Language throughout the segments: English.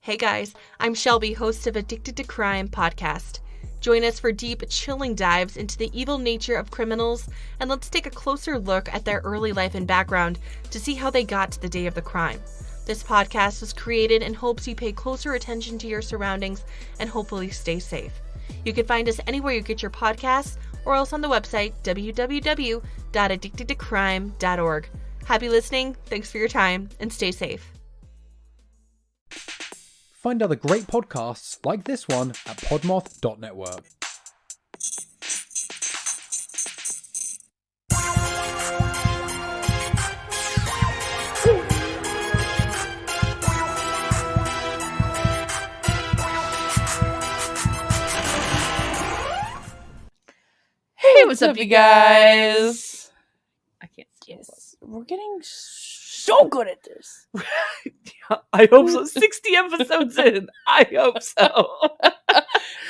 Hey guys, I'm Shelby, host of Addicted to Crime podcast. Join us for deep, chilling dives into the evil nature of criminals, and let's take a closer look at their early life and background to see how they got to the day of the crime. This podcast was created in hopes you pay closer attention to your surroundings and hopefully stay safe. You can find us anywhere you get your podcasts or else on the website www.addictedtocrime.org. Happy listening, thanks for your time, and stay safe. Find other great podcasts like this one at podmoth.network. Hey, what's up, you guys? I can't see. Yes, we're getting so good at this. I hope so. 60 episodes in. I hope so.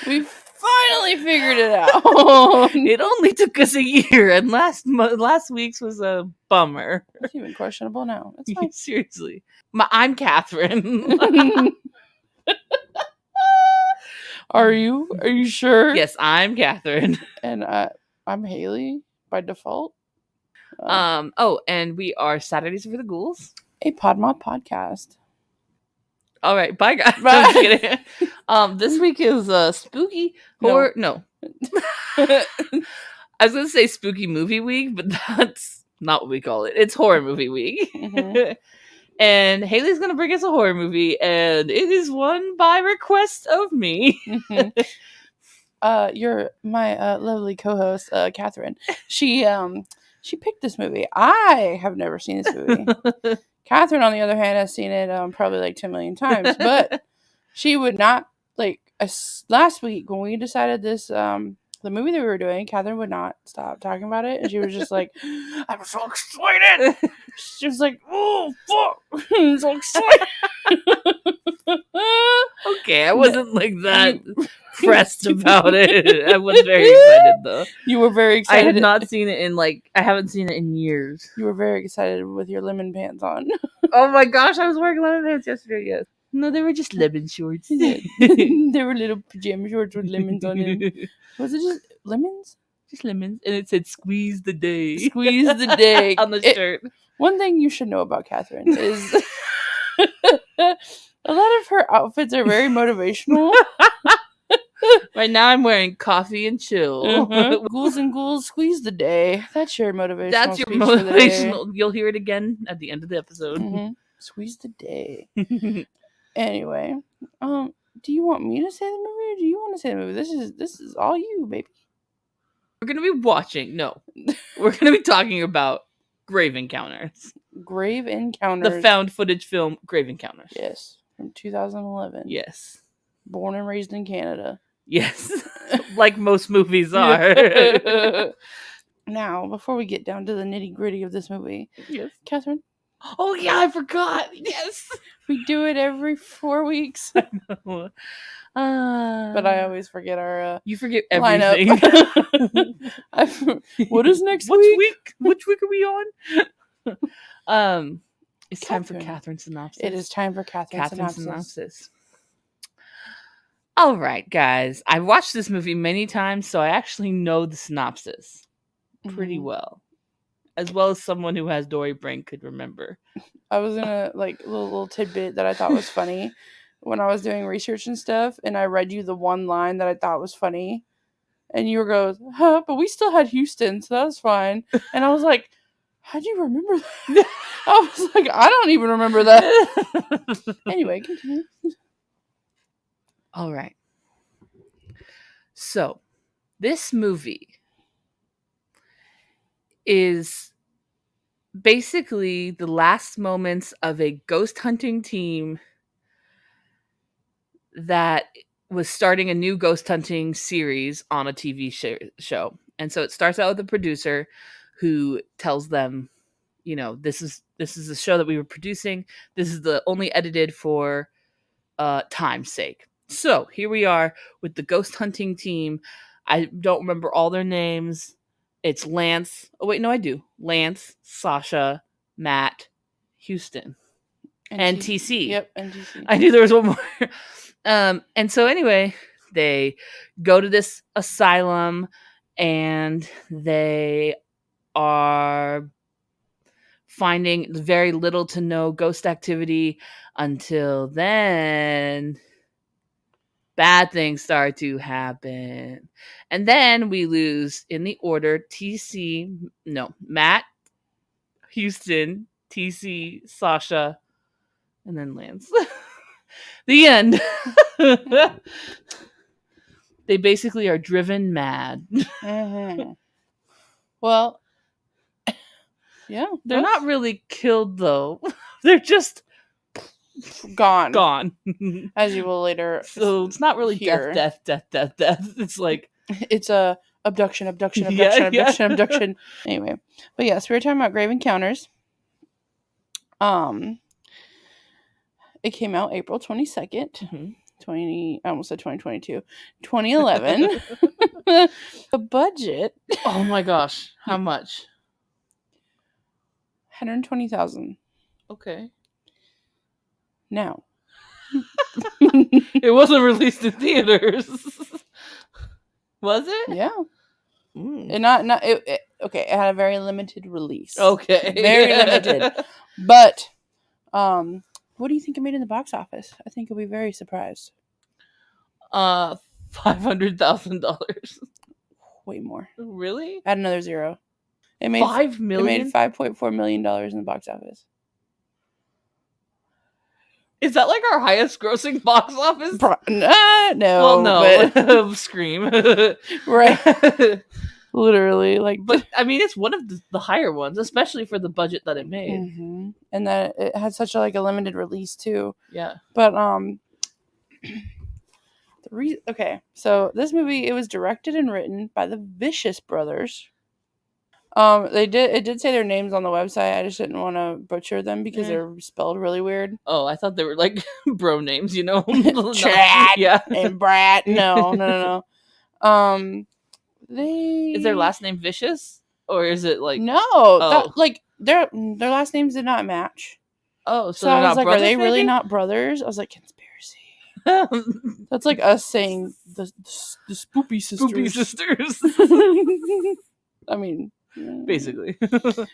We finally figured it out. It only took us a year, and last week's was a bummer. It's even questionable now. It's fine. Seriously. I'm Kathryn. Are you sure? Yes, I'm Kathryn. And I'm Hayley by default. And we are Saturdays for the Ghouls. A Podmoth podcast. All right, bye guys. Bye. I'm just kidding. This week is spooky horror. No. I was gonna say spooky movie week, but that's not what we call it. It's horror movie week. Mhm. And Haley's gonna bring us a horror movie, and it is one by request of me. Mhm. You're my lovely co-host, Kathryn. She picked this movie. I have never seen this movie. Kathryn, on the other hand, has seen it probably like 10 million times, but she would not, like, last week when we decided this, the movie that we were doing, Kathryn would not stop talking about it, and she was just like, I'm so excited! She was like, oh, fuck! I'm so excited! Okay, I wasn't like that pressed about it. I was very excited though. You were very I excited. had not seen it in I haven't seen it in years. You were very excited with your lemon pants on. Oh my gosh, I was wearing lemon pants yesterday, yes. No, they were just lemon shorts. They were little pajama shorts with lemons on them. Was it just lemons? Just lemons. And it said squeeze the day. Squeeze the day. On the shirt. One thing you should know about Kathryn is a lot of her outfits are very motivational. Right now I'm wearing coffee and chill. Mhm. Ghouls and ghouls, squeeze the day. That's your motivational. That's your speech for the day. motivational. You'll hear it again at the end of the episode. Mhm. Squeeze the day. Anyway, do you want me to say the movie or do you want to say the movie? This is all you, baby. We're gonna be watching. No, we're gonna be talking about Grave Encounters. Grave Encounters. The found footage film Grave Encounters. Yes, from 2011. Yes. Born and raised in Canada. Yes. Like most movies are. Now, before we get down to the nitty gritty of this movie, Yes. Catherine, Oh yeah, I forgot. Yes. we do it every 4 weeks, but I always forget our you forget lineup. everything. What is next Which week? week? Which week are we on? It's time for Kathryn. Catherine synopsis. It is time for Catherine's Catherine synopsis. synopsis. All right, guys. I've watched this movie many times, so I actually know the synopsis pretty Mhm. well as someone who has Dory brain could remember. I was gonna like a little tidbit that I thought was funny when I was doing research and stuff, and I read you the one line that I thought was funny, and you goes, "Huh?" But we still had Houston, so that was fine. And I was like, "How'd you remember that?" I was like, "I don't even remember that." Anyway, continue. All right. So, this movie is basically the last moments of a ghost hunting team that was starting a new ghost hunting series on a TV show. And so it starts out with a producer who tells them, you know, this is a show that we were producing. This is the only edited for time's sake. So here we are with the ghost hunting team. I don't remember all their names. It's Lance. Oh, wait, no, I do. Lance, Sasha, Matt, Houston. and TC. Yep, and TC. I knew there was one more. And so anyway, they go to this asylum and they are finding very little to no ghost activity until then bad things start to happen. And then we lose in the order Matt, Houston, TC, Sasha, and then Lance. The end. They basically are driven mad. Mm-hmm. Well, yeah. They're not really killed, though. They're just gone. As you will later. So it's not really hear. death. It's like... It's a abduction. Abduction. Anyway. But yes, we were talking about Grave Encounters. It came out April 22nd. Mm-hmm. I almost said 2022. 2011. The budget. Oh my gosh. How much? $120,000. Okay. Now. It wasn't released in theaters. Was it? Yeah. Mm. Okay, it had a very limited release. Okay. Very limited. But what do you think it made in the box office? I think you'll be very surprised. $500,000. Way more. Really? Add another zero. It made $5 million? It made $5.4 million in the box office. Is that like our highest grossing box office? No. Well, no. But... Scream. Right. Literally. But, I mean, it's one of the higher ones, especially for the budget that it made. Mm-hmm. And that it had such a limited release, too. Yeah. But, so this movie, it was directed and written by the Vicious brothers. It did say their names on the website. I just didn't want to butcher them because they're spelled really weird. Oh, I thought they were like bro names, you know? Chad yeah. and Brat. No. Is their last name Vicious? Or is it like... No. Their last names did not match. Oh, so I was like, brothers, are they really not brothers? I was like, conspiracy. That's like us saying the Spoopy Sisters. Spoopy Sisters. I mean... Basically. But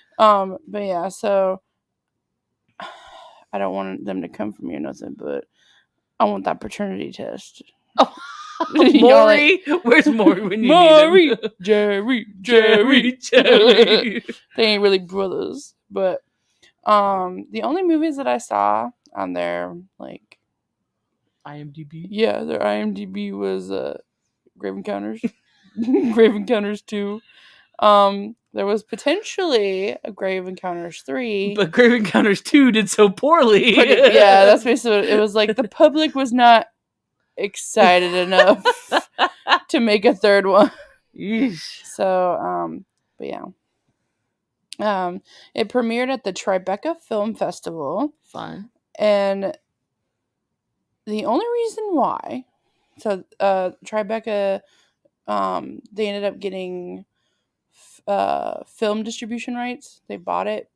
yeah, so I don't want them to come for me or nothing, but I want that paternity test. Oh, Maury? Where's Maury when you need him? Jerry. They ain't really brothers, but the only movies that I saw on their IMDb. Yeah, their IMDb was Grave Encounters, Grave Encounters 2. There was potentially a Grave Encounters 3. But Grave Encounters 2 did so poorly. Yeah, that's basically what it was like. The public was not excited enough to make a third one. Yeesh. So, but yeah. It premiered at the Tribeca Film Festival. Fun. And the only reason why, so Tribeca, they ended up getting film distribution rights. They bought it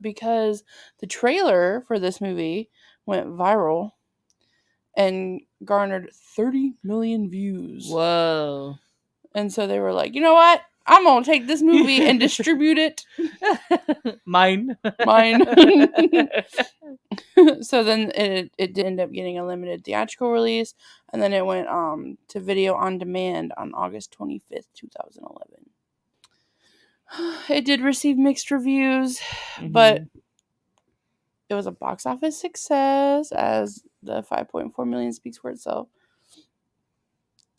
because the trailer for this movie went viral and garnered 30 million views. Whoa. And so they were like, you know what? I'm going to take this movie and distribute it. Mine. So then it did end up getting a limited theatrical release. And then it went to video on demand on August 25th, 2011. It did receive mixed reviews, but it was a box office success, as the 5.4 million speaks for itself.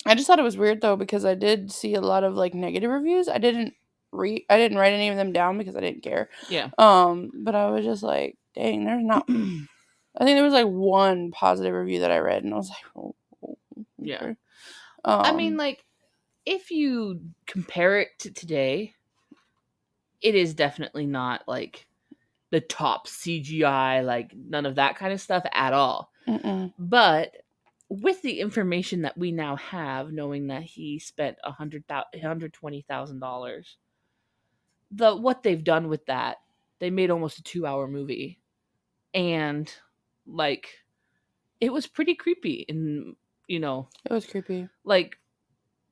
I just thought it was weird though, because I did see a lot of negative reviews. I didn't write any of them down because I didn't care. Yeah. But I was just like, dang, there's not. I think there was one positive review that I read, and I was like, oh okay. Yeah. I mean, if you compare it to today, it is definitely not the top CGI, none of that kind of stuff at all. Mm-mm. But with the information that we now have, knowing that he spent $120,000, what they've done with that, they made almost a 2-hour movie, and like it was pretty creepy, and It was creepy. like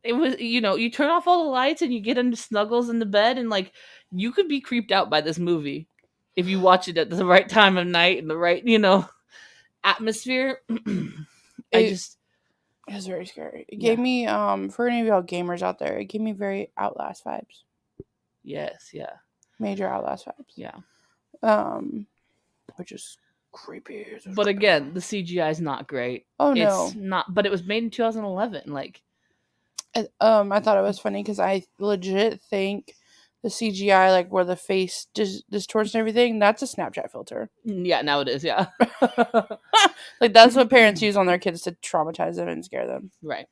it was, you turn off all the lights and you get into snuggles in the bed, and like you could be creeped out by this movie if you watch it at the right time of night and the right atmosphere. It was very scary. It gave me for any of y'all gamers out there, it gave me very Outlast vibes. Yes, yeah, Major Outlast vibes. yeah. Which is creepy. But again, the CGI is not great. Oh no, it's not. But it was made in 2011. Like, I thought it was funny because I legit think the CGI, like where the face distorts and everything, that's a Snapchat filter. yeah, now it is. Yeah, Like that's what parents use on their kids to traumatize them and scare them. right.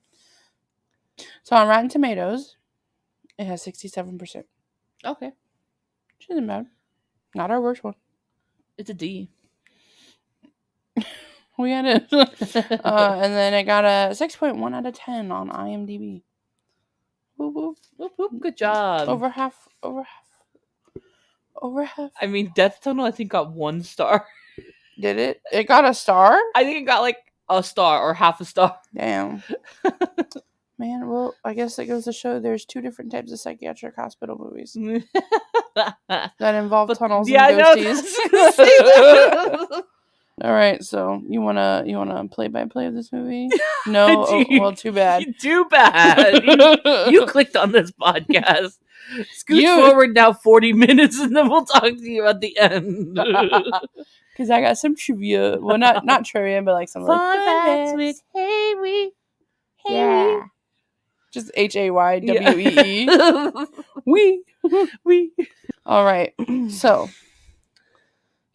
So on Rotten Tomatoes, it has 67%. Okay, Which isn't bad. Not our worst one. it's a D. We had it. And then it got a 6.1 out of 10 on IMDb. Whoop, whoop. Whoop, whoop, good job. Over half. I mean, Death Tunnel, I think, got 1 star. Did it? It got a star? I think it got like a star or half a star. Damn. Man, well, I guess it goes to show there's 2 different types of psychiatric hospital movies that involve tunnels and ghosties. All right, so you wanna play by play of this movie? No, well, too bad. Too bad. You clicked on this podcast. Scoot forward now 40 minutes, and then we'll talk to you at the end. Because I got some trivia. Well, not trivia, but like some fun facts with Hayley. Yeah. Just HAYWEE. We. All right. So,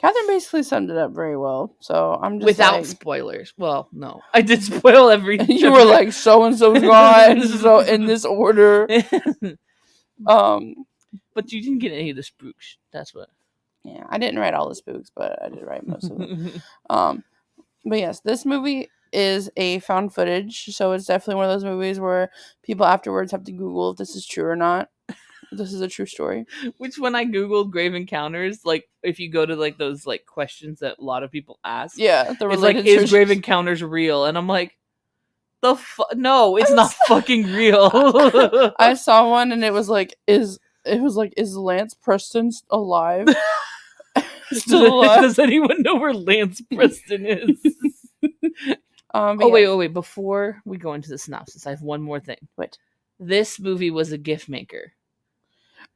Kathryn basically summed it up very well. So I'm just without spoilers. Well, no, I did spoil everything. You were like, so and so's gone. So in this order. But you didn't get any of the spooks. That's what. Yeah, I didn't write all the spooks, but I did write most of them. But yes, this movie is a found footage, so it's definitely one of those movies where people afterwards have to Google if this is true or not. This is a true story. Which, when I googled Grave Encounters, like if you go to like those like questions that a lot of people ask, yeah, it's like, is Grave Encounters real? And I'm like, no, it's not fucking real. I saw one and it was like, is Lance Preston alive? Still alive? Does anyone know where Lance Preston is? Wait. Before we go into the synopsis, I have one more thing. What? This movie was a gift maker.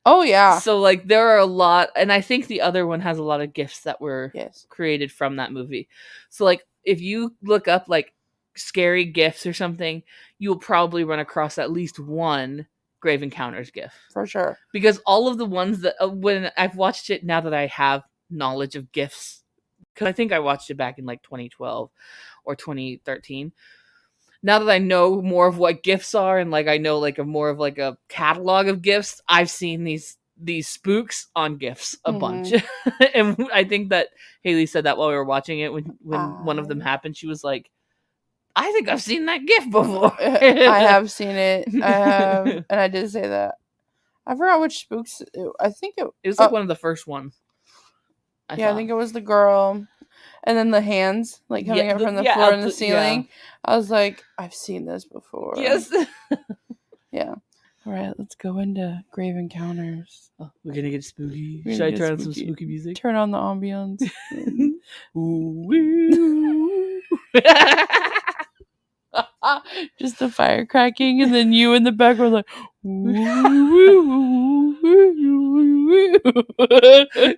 Oh, yeah. So, like, there are a lot, and I think the other one has a lot of gifts that were created from that movie. So, like, if you look up, like, scary gifts or something, you will probably run across at least one Grave Encounters gift. For sure. Because all of the ones that, when I've watched it, now that I have knowledge of gifts, because I think I watched it back in, like, 2012 or 2013. Now that I know more of what gifts are, and like I know like more of like a catalog of gifts, I've seen these spooks on gifts a bunch. And I think that Hayley said that while we were watching it, when one of them happened, she was like, I think I've seen that gift before. I have seen it. I have, and I did say that. I forgot which spooks. I think it was like one of the first ones. I think it was the girl. And then the hands, like, coming up from the floor and the ceiling. Yeah. I was like, I've seen this before. Yes. Yeah. All right, let's go into Grave Encounters. Oh, we're going to get spooky. Should I turn on some spooky music? Turn on the ambience. Just the fire cracking, and then you in the back were like,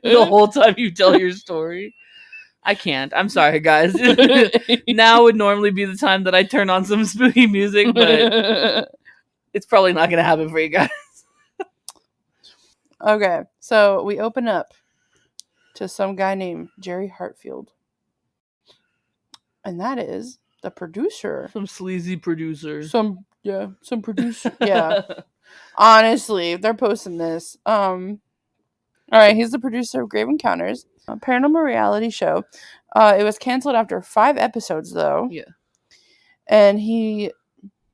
the whole time you tell your story. I can't. I'm sorry, guys. Now would normally be the time that I turn on some spooky music, but it's probably not going to happen for you guys. Okay, so we open up to some guy named Jerry Hartfield. And that is the producer. Some sleazy producer. Some producer. Yeah. Honestly, they're posting this. All right, he's the producer of Grave Encounters, a paranormal reality show. It was canceled after 5 episodes, though. Yeah. And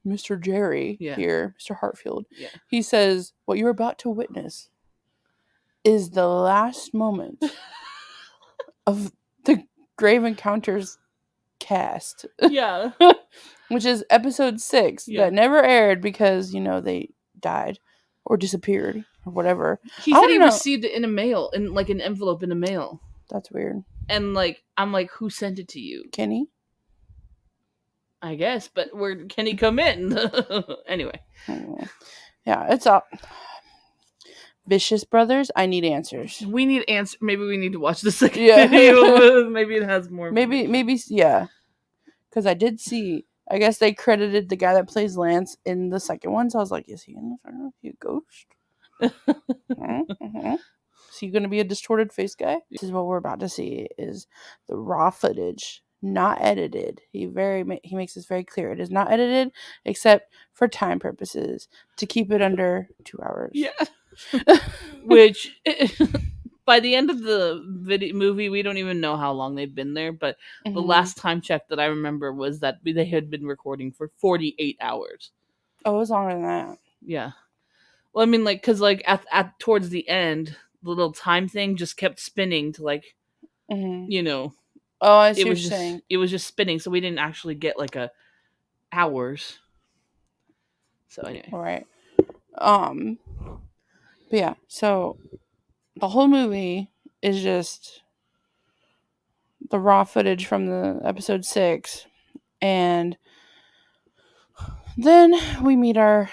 Mr. Jerry here, Mr. Hartfield, he says, what you're about to witness is the last moment of the Grave Encounters cast, Yeah. which is episode 6 Yeah. that never aired because, they died or disappeared or whatever. He I said he wanna know- received it in a mail, in like an envelope in the mail. That's weird. And like, I'm like, who sent it to you? Kenny? I guess, but where can he come in? Anyway. Yeah, it's up. Vicious Brothers, I need answers. We need answer. Maybe we need to watch the second Yeah. video. Maybe it has more. Maybe, yeah. Because I did see, I guess they credited the guy that plays Lance in the second one, so I was like, is he in this? I don't know, is he a ghost? Mm-hmm. Is he going to be a distorted face guy? This is what we're about to see, is the raw footage, not edited. He makes this very clear. It is not edited, except for time purposes, to keep it under 2 hours. Yeah. Which, by the end of the movie, we don't even know how long they've been there, but the last time check that I remember was that they had been recording for 48 hours. Oh, it was longer than that. Yeah. Well, I mean, like, because, like, at towards the end, the little time thing just kept spinning to, like, Oh, I see what you're saying. It was just spinning, so we didn't actually get, like, hours. So, anyway. All right. But yeah, so the whole movie is just the raw footage from the episode 6, and then we meet our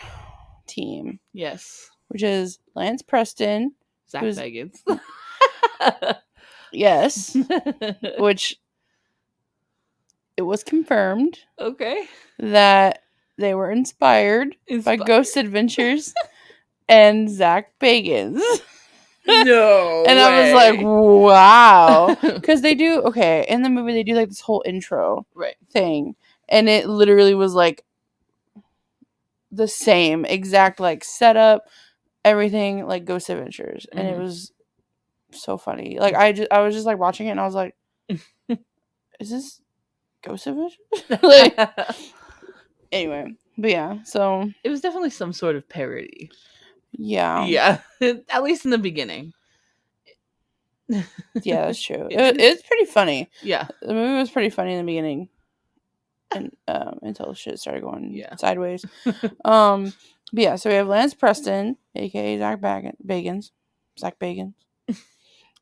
team. Yes. Which is Lance Preston, Zach Bagans. Yes. Which it was confirmed. Okay. That they were inspired by Ghost Adventures and Zach Bagans. No. And I was like, wow. Because they do, okay, in the movie, they do like this whole intro thing. And it literally was like the same exact like setup, everything like Ghost Adventures. And it was so funny. Like, I was just like watching it and I was like, is this Ghost Adventures? Like, anyway, but yeah, so it was definitely some sort of parody. Yeah. Yeah. At least in the beginning. Yeah, that's true. It's pretty funny. Yeah. The movie was pretty funny in the beginning. And until shit started going sideways. But yeah, so we have Lance Preston, aka Zach Bagans. Zach Bagans.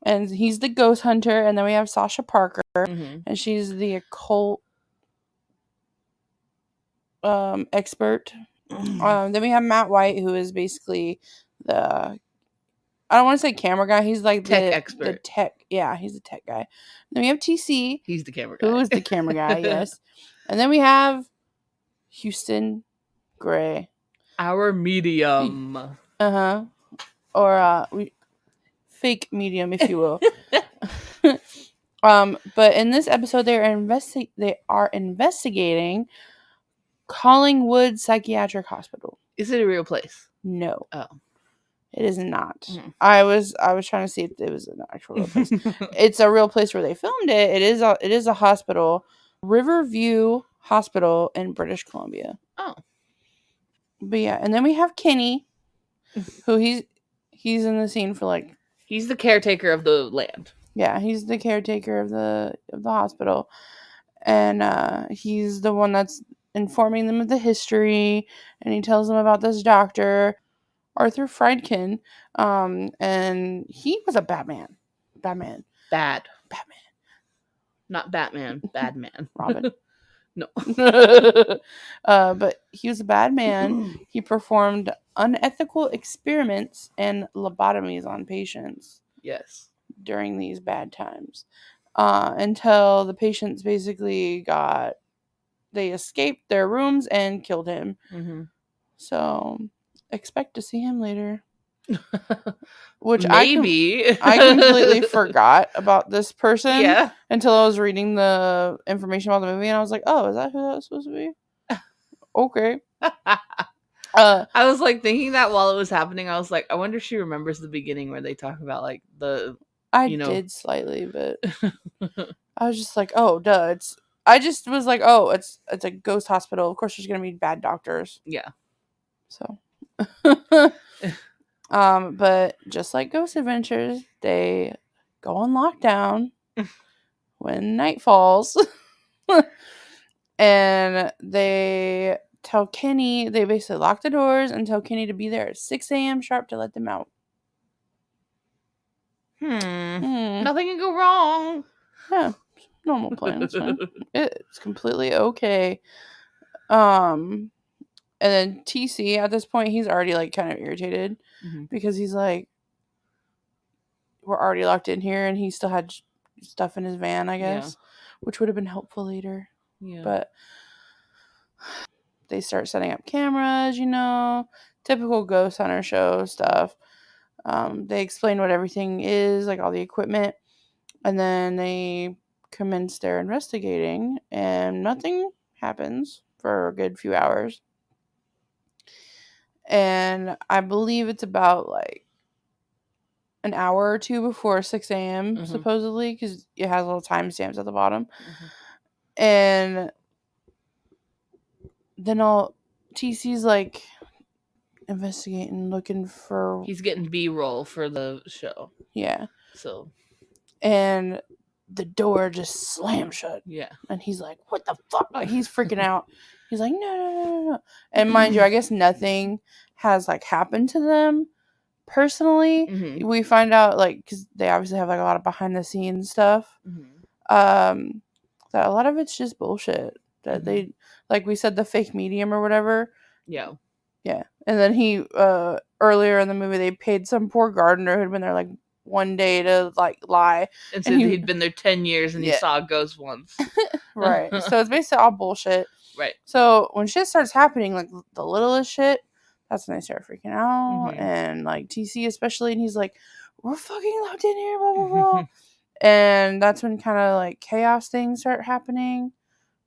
And he's the ghost hunter, and then we have Sasha Parker, and she's the occult expert. Then we have Matt White, who is basically the, I don't want to say camera guy. He's like tech expert. The tech, yeah, he's the tech guy. Then we have TC. He's the camera guy. Who is the camera guy? Yes. And then we have Houston Gray, our medium. Or fake medium, if you will. But in this episode, they are investigating Collingwood Psychiatric Hospital. Is it a real place? No. Oh. It is not. I was trying to see if it was an actual real place. It's a real place where they filmed it. It is a hospital, Riverview Hospital in British Columbia. Oh. But yeah, and then we have Kenny, who he's in the scene for like, he's the caretaker of the land. Yeah, he's the caretaker of the hospital, and he's the one that's informing them of the history, and he tells them about this doctor, Arthur Friedkin, and he was a Batman. Bad. Batman. Not Batman. Bad man. Robin. No. But he was a bad man. He performed unethical experiments and lobotomies on patients. Yes. During these bad times. Until the patients basically they escaped their rooms and killed him. So expect to see him later. Which maybe I completely forgot about this person. Yeah. Until I was reading the information about the movie and I was like, oh, is that who that was supposed to be? Okay. I was like thinking that while it was happening. I was like, I wonder if she remembers the beginning where they talk about like the. I did slightly, but I was just like, oh, duh. I just was like, oh, it's a ghost hospital. Of course, there's gonna be bad doctors. Yeah. So. But just like Ghost Adventures, they go on lockdown when night falls. And they tell Kenny, they basically lock the doors and tell Kenny to be there at 6 a.m. sharp to let them out. Nothing can go wrong. Yeah, normal plan. It's fine. It's completely okay. And then TC, at this point, he's already, like, kind of irritated. Because he's like, we're already locked in here, and he still had stuff in his van, I guess. Yeah. Which would have been helpful later. Yeah. But they start setting up cameras, typical ghost hunter show stuff. They explain what everything is, like all the equipment. And then they commence their investigating, and nothing happens for a good few hours. And I believe it's about, like, an hour or two before 6 a.m., supposedly, because it has little timestamps at the bottom. And then TC's, like, investigating, looking for... He's getting B-roll for the show. Yeah. So... And the door just slammed shut. Yeah. And he's like, what the fuck? Like, he's freaking out. He's like, no. And mind you, I guess nothing has, like, happened to them personally. We find out, like, because they obviously have, like, a lot of behind-the-scenes stuff. That a lot of it's just bullshit. That they, like we said, the fake medium or whatever. Yeah. Yeah. And then he, earlier in the movie, they paid some poor gardener who'd been there, like, one day to, like, lie. And so he'd been there 10 years and he saw a ghost once. Right. So it's basically all bullshit. Right. So when shit starts happening, like, the littlest shit, that's when they start freaking out. And, like, TC especially, and he's like, we're fucking locked in here, blah, blah, blah. And that's when kind of, like, chaos things start happening.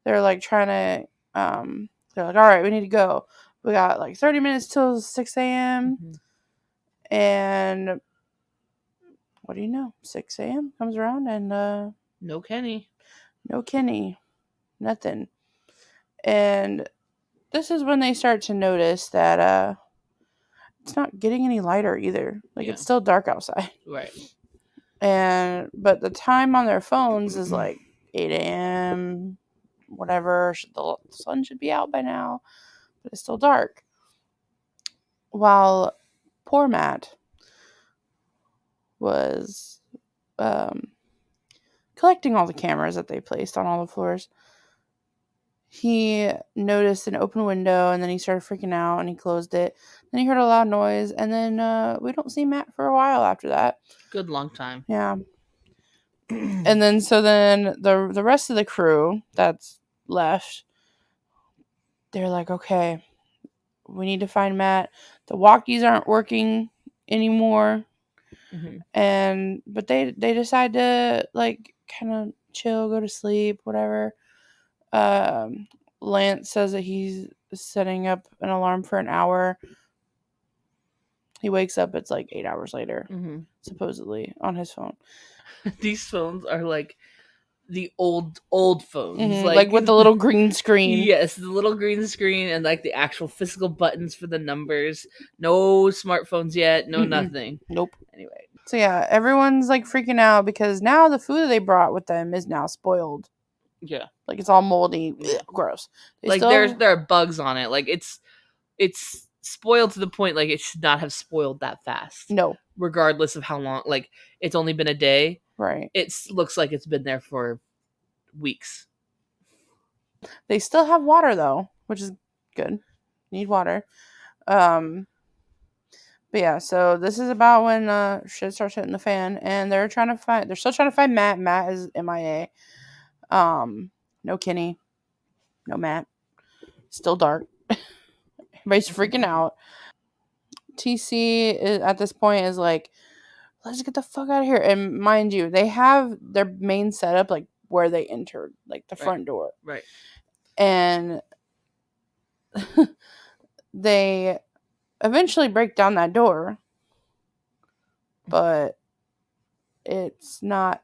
They're, like, trying to, they're like, all right, we need to go. We got, like, 30 minutes till 6 a.m. And... what do you know? 6 a.m. comes around and no Kenny. Nothing. And this is when they start to notice that it's not getting any lighter either. Like, it's still dark outside. Right. But the time on their phones is like 8 a.m. whatever. The sun should be out by now, but it's still dark. While poor Matt was collecting all the cameras that they placed on all the floors, he noticed an open window, and then he started freaking out, and he closed it. Then he heard a loud noise, and then we don't see Matt for a while after that. Good long time. Yeah. And then the rest of the crew that's left, they're like, okay, we need to find Matt. The walkies aren't working anymore. But they decide to, like, kind of chill, go to sleep, whatever. Lance says that he's setting up an alarm for an hour. He wakes up, it's like 8 hours later, supposedly, on his phone. These phones are like the old phones. Like with the little green screen. Yes, the little green screen and, like, the actual physical buttons for the numbers. No smartphones yet, no nothing. Nope. Anyway. So yeah, everyone's, like, freaking out because now the food they brought with them is now spoiled. Yeah. Like, it's all moldy. Ugh, gross. There are bugs on it. Like, it's spoiled to the point, like, it should not have spoiled that fast. No. Regardless of how long. Like, it's only been a day. Right. It looks like it's been there for weeks. They still have water, though, which is good. Need water. But yeah, so this is about when shit starts hitting the fan, and they're still trying to find Matt. Matt is MIA. No Kenny. No Matt. Still dark. Everybody's freaking out. TC at this point is like, let's get the fuck out of here. And mind you, they have their main setup, like, where they entered, like, the front door. Right. And they eventually break down that door, but it's not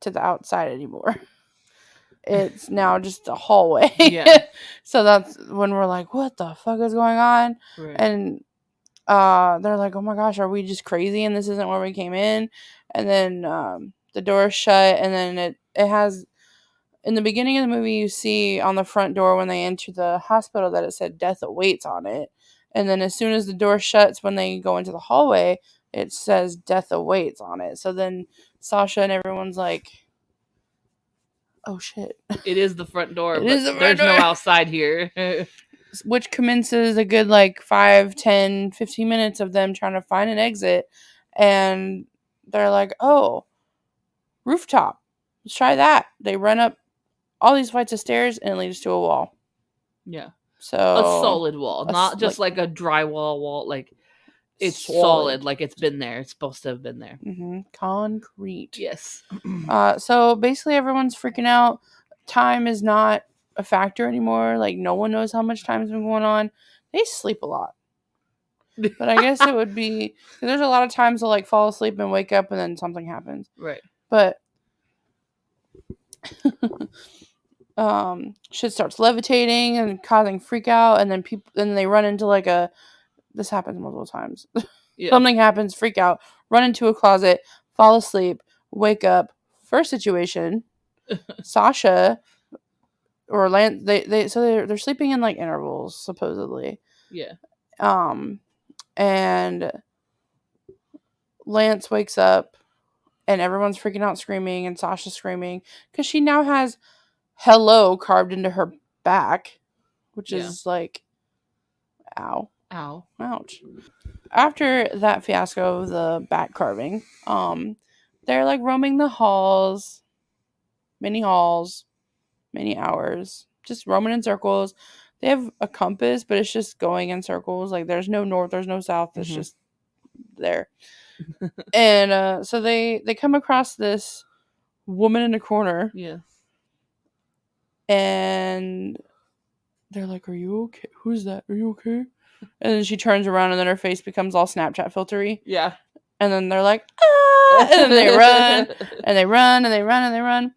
to the outside anymore. It's now just a hallway. Yeah. So that's when we're like, what the fuck is going on? Right. And they're like, oh my gosh, are we just crazy and this isn't where we came in? And then the door is shut, and then it has, in the beginning of the movie, you see on the front door when they enter the hospital that it said death awaits on it. And then as soon as the door shuts, when they go into the hallway, it says death awaits on it. So then Sasha and everyone's like, oh shit. It is the front door, It but is the front there's no door. outside here. Which commences a good like 5, 10, 15 minutes of them trying to find an exit. And they're like, oh, rooftop. Let's try that. They run up all these flights of stairs and it leads to a wall. Yeah. So A solid wall, not just like a drywall wall. Like, it's solid. Like, it's been there. It's supposed to have been there. Concrete. Yes. So basically everyone's freaking out. Time is not a factor anymore. Like, no one knows how much time's been going on. They sleep a lot. But I guess it would be, because there's a lot of times they'll like fall asleep and wake up and then something happens. Right. But shit starts levitating and causing freak out, and then they run into like this happens multiple times. Yeah. Something happens, freak out, run into a closet, fall asleep, wake up. First situation, Sasha or Lance, they're sleeping in like intervals supposedly. Yeah. And Lance wakes up and everyone's freaking out screaming and Sasha's screaming because she now has hello carved into her back, which is like, ow. Ouch. After that fiasco of the back carving, they're like roaming the halls, many hours, just roaming in circles. They have a compass, but it's just going in circles. Like, there's no north, there's no south. It's just there. And so they come across this woman in a corner. Yeah. And they're like, are you okay? Who's that? Are you okay? And then she turns around and then her face becomes all Snapchat filtery. Yeah. And then they're like, ah! And then they run. And they run and they run and they run.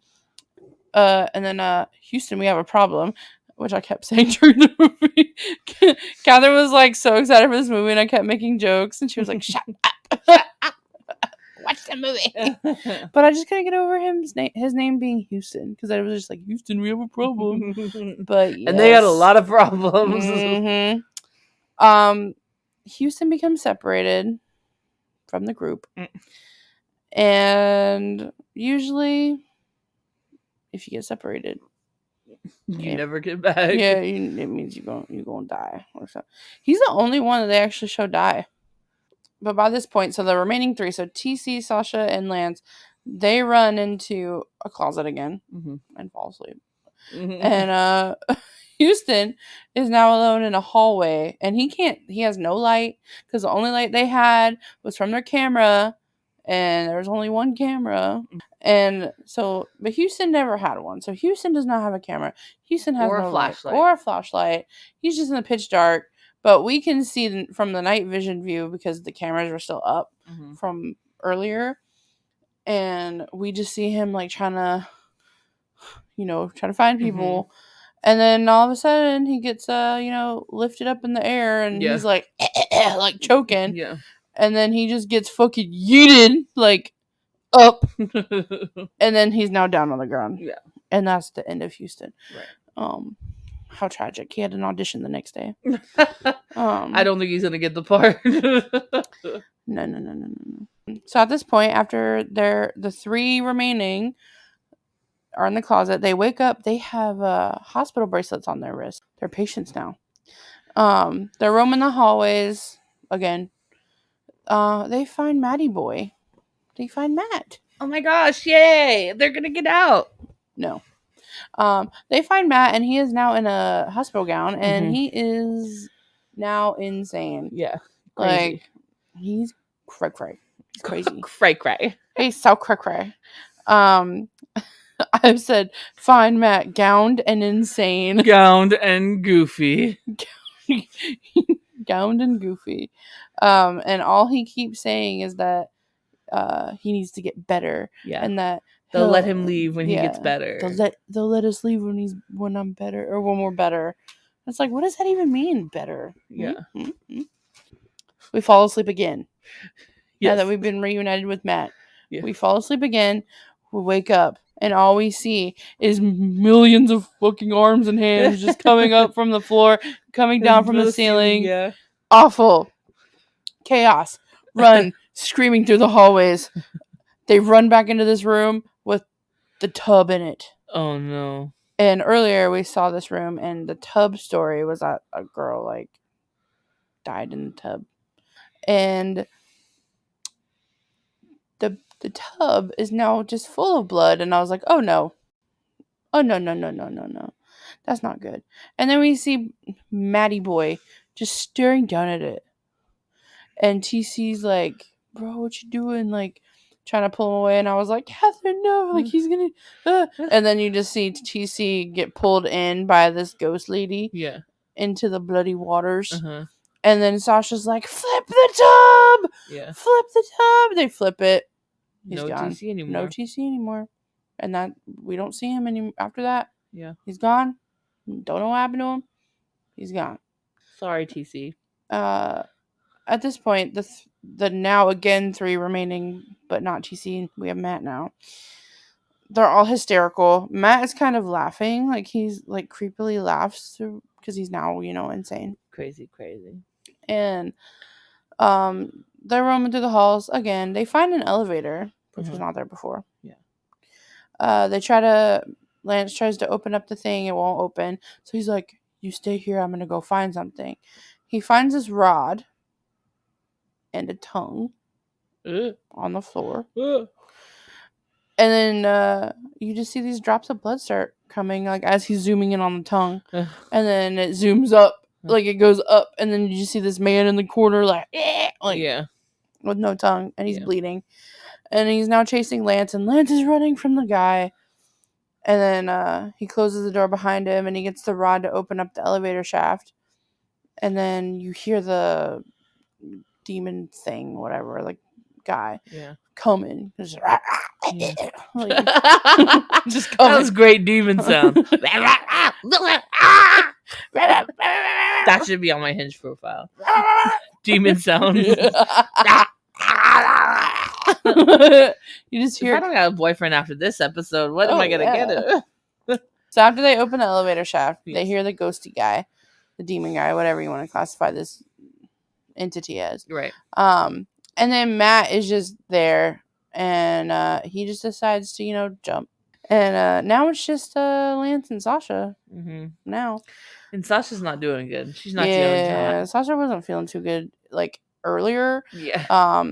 And then Houston, we have a problem, which I kept saying during the movie. Kathryn was like so excited for this movie and I kept making jokes and she was like, shut up. Watch the movie. But I just couldn't get over his name being Houston, because I was just like, Houston, we have a problem. But yes. And they had a lot of problems. Houston becomes separated from the group. And usually, if you get separated, you never get back. Yeah, it means you're gonna die or something. He's the only one that they actually show die. But by this point, so the remaining 3, so TC, Sasha, and Lance, they run into a closet again and fall asleep. And Houston is now alone in a hallway, and he has no light, because the only light they had was from their camera, and there was only one camera. And so, but Houston never had one, so Houston does not have a camera. Houston has no flashlight or a flashlight. He's just in the pitch dark. But we can see from the night vision view, because the cameras were still up from earlier. And we just see him like trying to find people. And then all of a sudden he gets, lifted up in the air and he's like, like choking. Yeah. And then he just gets fucking yeeted like up. And then he's now down on the ground. Yeah. And that's the end of Houston. Right. How tragic. He had an audition the next day. I don't think he's going to get the part. No. So at this point, after the 3 remaining are in the closet, they wake up. They have hospital bracelets on their wrists. They're patients now. They're roaming the hallways again. They find Matty Boy. They find Matt. Oh my gosh, yay! They're going to get out. No. They find Matt, and he is now in a hospital gown, and he is now insane. Yeah, crazy. Like, he's cray. He's crazy. Cray. He's so cray. I've said, find Matt gowned and insane. Gowned and goofy. Gowned and goofy. And all he keeps saying is that he needs to get better. Yeah. And that they'll let him leave when he gets better. They'll let us leave when I'm better, or when we're better. It's like, what does that even mean, better? Yeah. We fall asleep again. Yes. Now that we've been reunited with Matt. Yeah. We fall asleep again. We wake up, And all we see is millions of fucking arms and hands just coming up from the floor, coming down from the ceiling. Yeah. Awful. Chaos. Run, screaming through the hallways. They run back into this room with the tub in it. Oh no. And earlier we saw this room, and the tub story was that a girl, like, died in the tub. And the tub is now just full of blood, and I was like, oh no. Oh no, no, no, no, no, no. That's not good. And then we see Maddie Boy just staring down at it. And TC's like, bro, what you doing? Like, trying to pull him away. And I was like, Kathryn, no. Like, he's going to... And then you just see TC get pulled in by this ghost lady. Yeah. Into the bloody waters. Uh-huh. And then Sasha's like, flip the tub! Yeah. Flip the tub! They flip it. He's No gone. TC anymore. No TC anymore. And that we don't see him any after that. Yeah. He's gone. Don't know what happened to him. He's gone. Sorry, TC. At this point, the now again 3 remaining, but not TC. We have Matt now. They're all hysterical. Matt is kind of laughing, like he's like creepily laughs because he's now, you know, insane. Crazy. And they're roaming through the halls again. They find an elevator, which was not there before. Yeah. Lance tries to open up the thing. It won't open. So he's like, you stay here. I'm going to go find something. He finds this rod and a tongue on the floor. And then you just see these drops of blood start coming, like, as he's zooming in on the tongue. And then it zooms up, like, it goes up. And then you just see this man in the corner, like yeah. with no tongue. And he's bleeding. And he's now chasing Lance. And Lance is running from the guy. And then he closes the door behind him, and he gets the rod to open up the elevator shaft. And then you hear the demon thing, whatever, like, guy coming. Just, like, just coming. That was great demon sound. That should be on my Hinge profile. Demon sound. You just hear. If I don't have a boyfriend after this episode, what am I gonna get it? So after they open the elevator shaft, they hear the ghosty guy, the demon guy, whatever you want to classify this entity as. Right. And then Matt is just there, and he just decides to, you know, jump. And now it's just Lance and Sasha. Mm-hmm. Now. And Sasha's not doing good. She's not feeling hot. Sasha wasn't feeling too good, like, earlier. Yeah.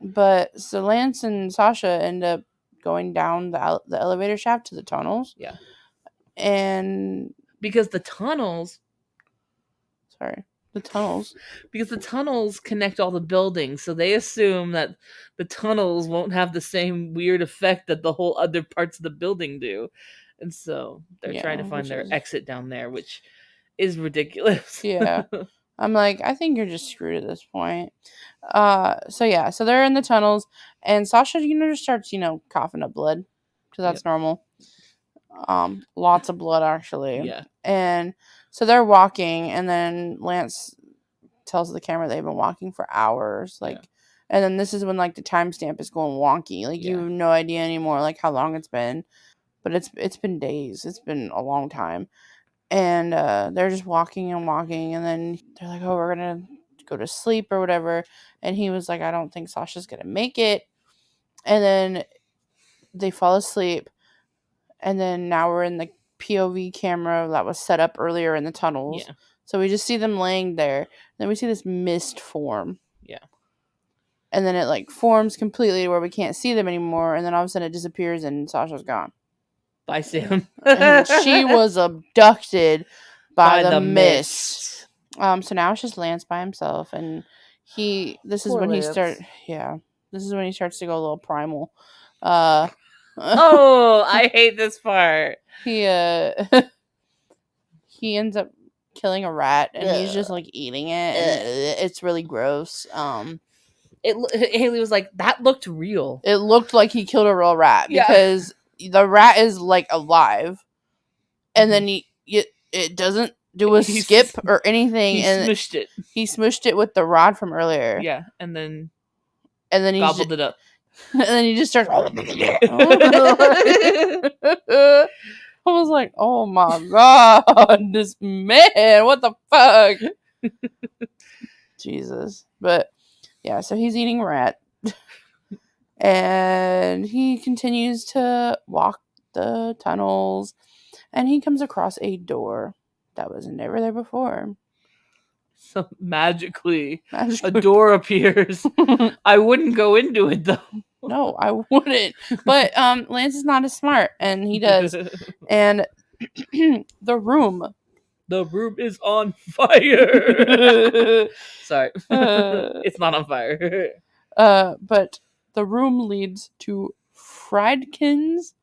But so Lance and Sasha end up going down the elevator shaft to the tunnels. Yeah. And because the tunnels connect all the buildings, so they assume that the tunnels won't have the same weird effect that the whole other parts of the building do. And so they're trying to find their exit down there, which is ridiculous. Yeah. I'm like, I think you're just screwed at this point. So they're in the tunnels, and Sasha, you know, just starts, you know, coughing up blood, because that's normal. Lots of blood, actually. Yeah. And so they're walking, and then Lance tells the camera they've been walking for hours, like, and then this is when, like, the timestamp is going wonky, like, you have no idea anymore, like, how long it's been, but it's been days. It's been a long time. And they're just walking, and then they're like, oh, we're gonna go to sleep or whatever. And he was like, I don't think Sasha's gonna make it. And then they fall asleep. And then now we're in the POV camera that was set up earlier in the tunnels. Yeah. So we just see them laying there. Then we see this mist form. Yeah. And then it, like, forms completely where we can't see them anymore. And then all of a sudden it disappears and Sasha's gone. Bye, Sam. And she was abducted by the mist. So now it's just Lance by himself, and this is when he starts to go a little primal. Oh, I hate this part. He ends up killing a rat, and he's just, like, eating it, and it's really gross. Hayley was like, that looked real. It looked like he killed a real rat, because the rat is, like, alive, and then it doesn't do a skip or anything. He smushed it. He smushed it with the rod from earlier. Yeah, and then he gobbled it up. And then he just starts. I was like, oh my god, this man, what the fuck? Jesus. But yeah, so he's eating rat. And he continues to walk the tunnels. And he comes across a door that was never there before. So magically, Magically. a door appears. I wouldn't go into it though. No, I wouldn't. But Lance is not as smart, and he does. And the room. The room is on fire. Sorry. It's not on fire. But the room leads to Friedkin's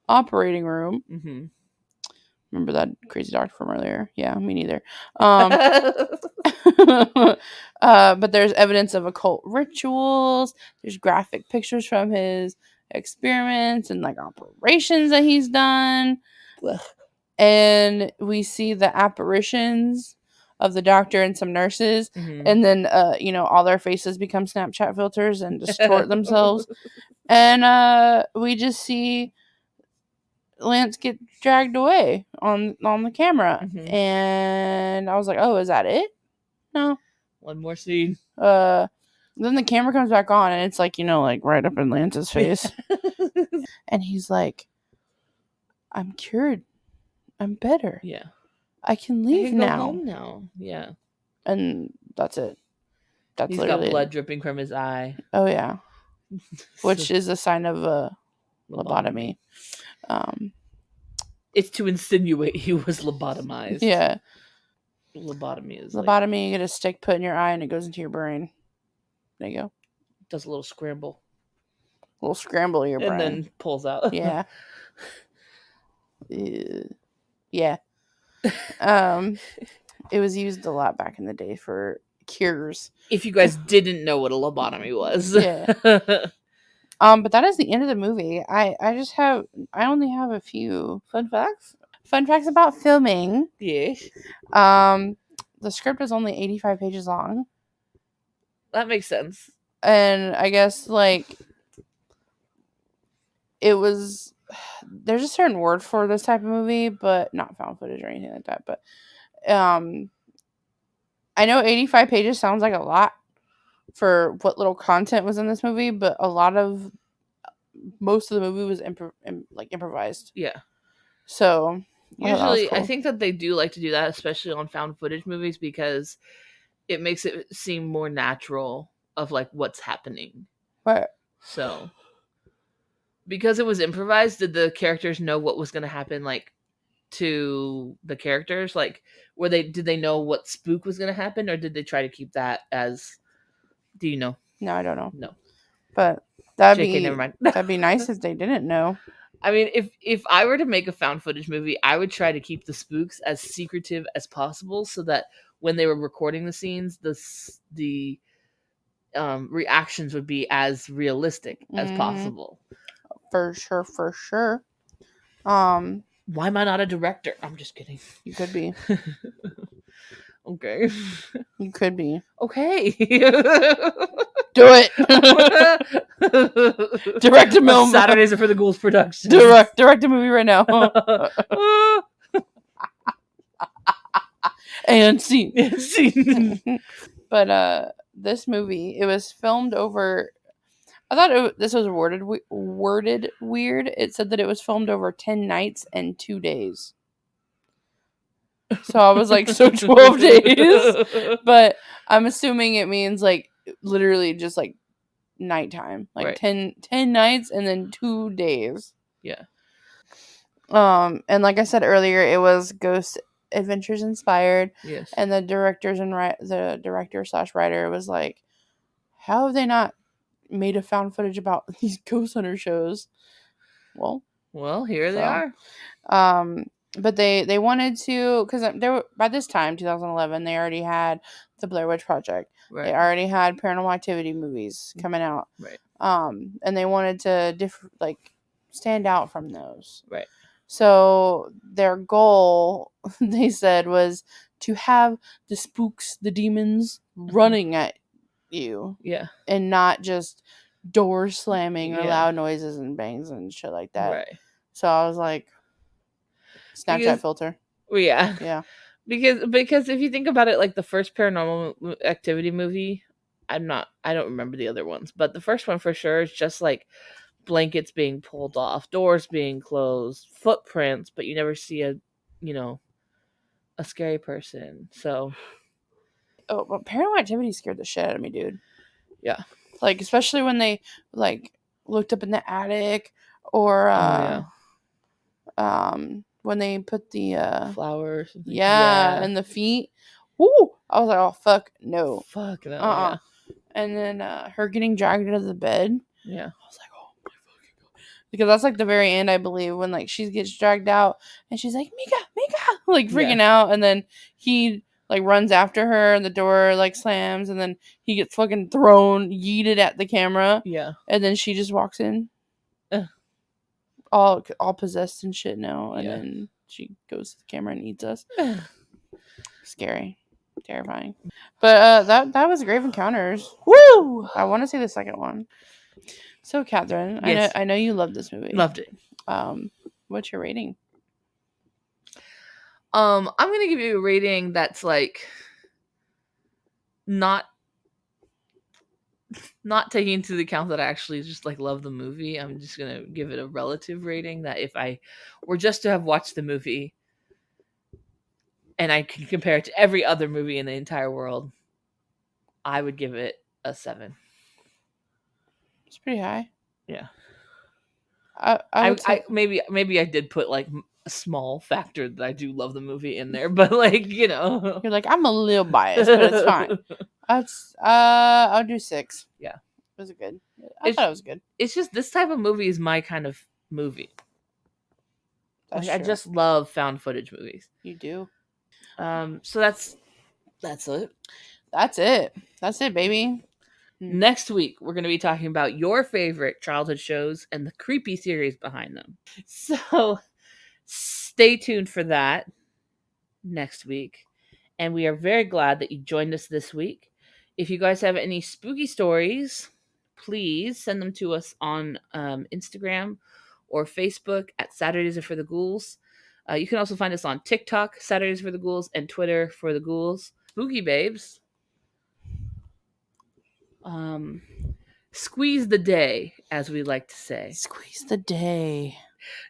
operating room. Mm-hmm. Remember that crazy doctor from earlier? Yeah, me neither. But there's evidence of occult rituals. There's graphic pictures from his experiments and like operations that he's done. And we see the apparitions of the doctor and some nurses. Mm-hmm. And then, all their faces become Snapchat filters and distort themselves. And we just see Lance get dragged away on the camera. Mm-hmm. And I was like, oh, is that it? No. One more scene. Then the camera comes back on and it's like, like right up in Lance's face. And he's like, I'm cured. I'm better. Yeah. I can leave I can go now. home now. Yeah. And that's it. That's He's literally got blood it. dripping from his eye. Oh yeah. Which is a sign of a lobotomy. It's to insinuate he was lobotomized. Yeah. Lobotomy is lobotomy. You get a stick put in your eye and it goes into your brain. There you go. Does a little scramble. A little scramble in your brain. And then pulls out. Yeah. Yeah. It was used a lot back in the day for cures. If you guys didn't know what a lobotomy was. Yeah. But that is the end of the movie. I only have a few fun facts about filming. Yeah. The script is only 85 pages long. That makes sense. And I guess it was, there's a certain word for this type of movie, but not found footage or anything like that. But I know 85 pages sounds like a lot for what little content was in this movie, but most of the movie was improvised. Yeah. So usually, cool. I think that they do like to do that, especially on found footage movies, because it makes it seem more natural of what's happening. Right. So, because it was improvised, did the characters know what was going to happen, to the characters? Did they know what spook was going to happen, or did they try to keep that as? Do you know? No, I don't know. No, but never mind. That'd be nice if they didn't know. I mean, if I were to make a found footage movie, I would try to keep the spooks as secretive as possible, so that when they were recording the scenes, the reactions would be as realistic as possible. For sure. Why am I not a director? I'm just kidding. You could be. Okay. You could be. Okay. Do it. Direct a movie. Saturdays are for the Ghouls production. Direct a movie right now. And scene. But this movie, it was filmed over. I thought this was worded weird. It said that it was filmed over 10 nights and 2 days. So I was like, so 12 days. But I'm assuming it means literally just nighttime. Right. 10 nights and then 2 days. Yeah. And like I said earlier, it was Ghost Adventures inspired. Yes. And the director/writer was like, how have they not made a found footage about these ghost hunter shows? Well, here they are. But they wanted to, because they were, by this time, 2011, they already had the Blair Witch Project. Right. They already had Paranormal Activity movies coming out. Right. And they wanted to stand out from those. Right. So their goal, they said, was to have the spooks, the demons, running at you. Yeah. And not just doors slamming or Yeah. loud noises and bangs and shit like that. Right. So I was like, Snapchat Because- filter. Well, yeah. Yeah. Because if you think about it, like the first Paranormal Activity movie, I don't remember the other ones, but the first one for sure is just like blankets being pulled off, doors being closed, footprints, but you never see a scary person. So Oh, but Paranormal Activity scared the shit out of me, dude. yeah. Like, especially when they like looked up in the attic, or when they put the Flowers. and the feet. Woo! I was like, oh fuck no. Fuck no. Uh-uh. And then her getting dragged out of the bed. Yeah. I was like, oh my fucking god. Because that's like the very end, I believe, when like she gets dragged out and she's like, Mika, like freaking out, and then he like runs after her and the door like slams, and then he gets fucking thrown, yeeted at the camera. Yeah. And then she just walks in. Ugh. All possessed and shit now, and Yeah. then she goes to the camera and eats us. Scary. Terrifying. But that was Grave Encounters. Woo! I want to see the second one. So, Kathryn, Yes. I know you love this movie. Loved it. What's your rating? I'm gonna give you a rating that's like not taking into account that I actually just like love the movie. I'm just gonna give it a relative rating that if I were just to have watched the movie and I can compare it to every other movie in the entire world, I would give it a 7. It's pretty high. Yeah. I would say, maybe I did put like a small factor that I do love the movie in there, but like, you're like, I'm a little biased, but it's fine. I'll do 6. Yeah. It was good. I thought it was good. It's just this type of movie is my kind of movie. That's Like, I true. just love found footage movies. You do. So that's it. That's it, baby. Next week, we're going to be talking about your favorite childhood shows and the creepy theories behind them. So stay tuned for that next week. And we are very glad that you joined us this week. If you guys have any spooky stories, please send them to us on Instagram or Facebook at Saturdays Are for the Ghouls. You can also find us on TikTok, Saturdays for the Ghouls, and Twitter for the Ghouls. Spooky babes. Squeeze the day, as we like to say. Squeeze the day.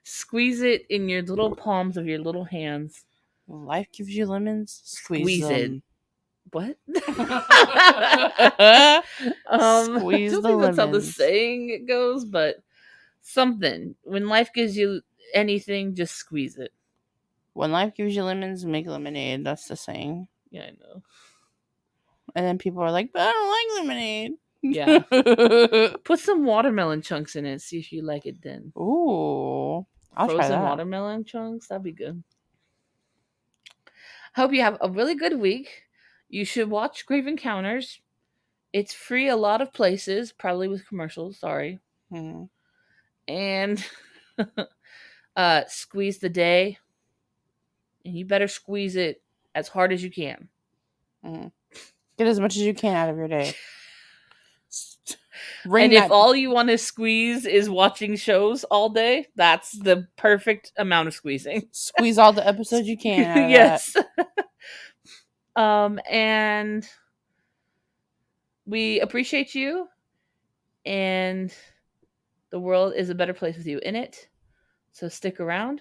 Squeeze it in your little palms of your little hands. Life gives you lemons. Squeeze them. it. What? Squeeze I don't the think that's how the lemons. saying goes, but something. When life gives you anything, just squeeze it. When life gives you lemons, make lemonade. That's the saying. Yeah, I know. And then people are like, but I don't like lemonade. Yeah. Put some watermelon chunks in it. See if you like it then. Ooh. I'll try Frozen that. watermelon chunks. That'd be good. Hope you have a really good week. You should watch Grave Encounters. It's free a lot of places, probably with commercials. Sorry. Mm-hmm. And squeeze the day. And you better squeeze it as hard as you can. Mm-hmm. Get as much as you can out of your day. If all you want to squeeze is watching shows all day, that's the perfect amount of squeezing. Squeeze all the episodes you can out of yes. And we appreciate you, and the world is a better place with you in it. So stick around,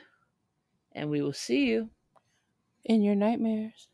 and we will see you in your nightmares.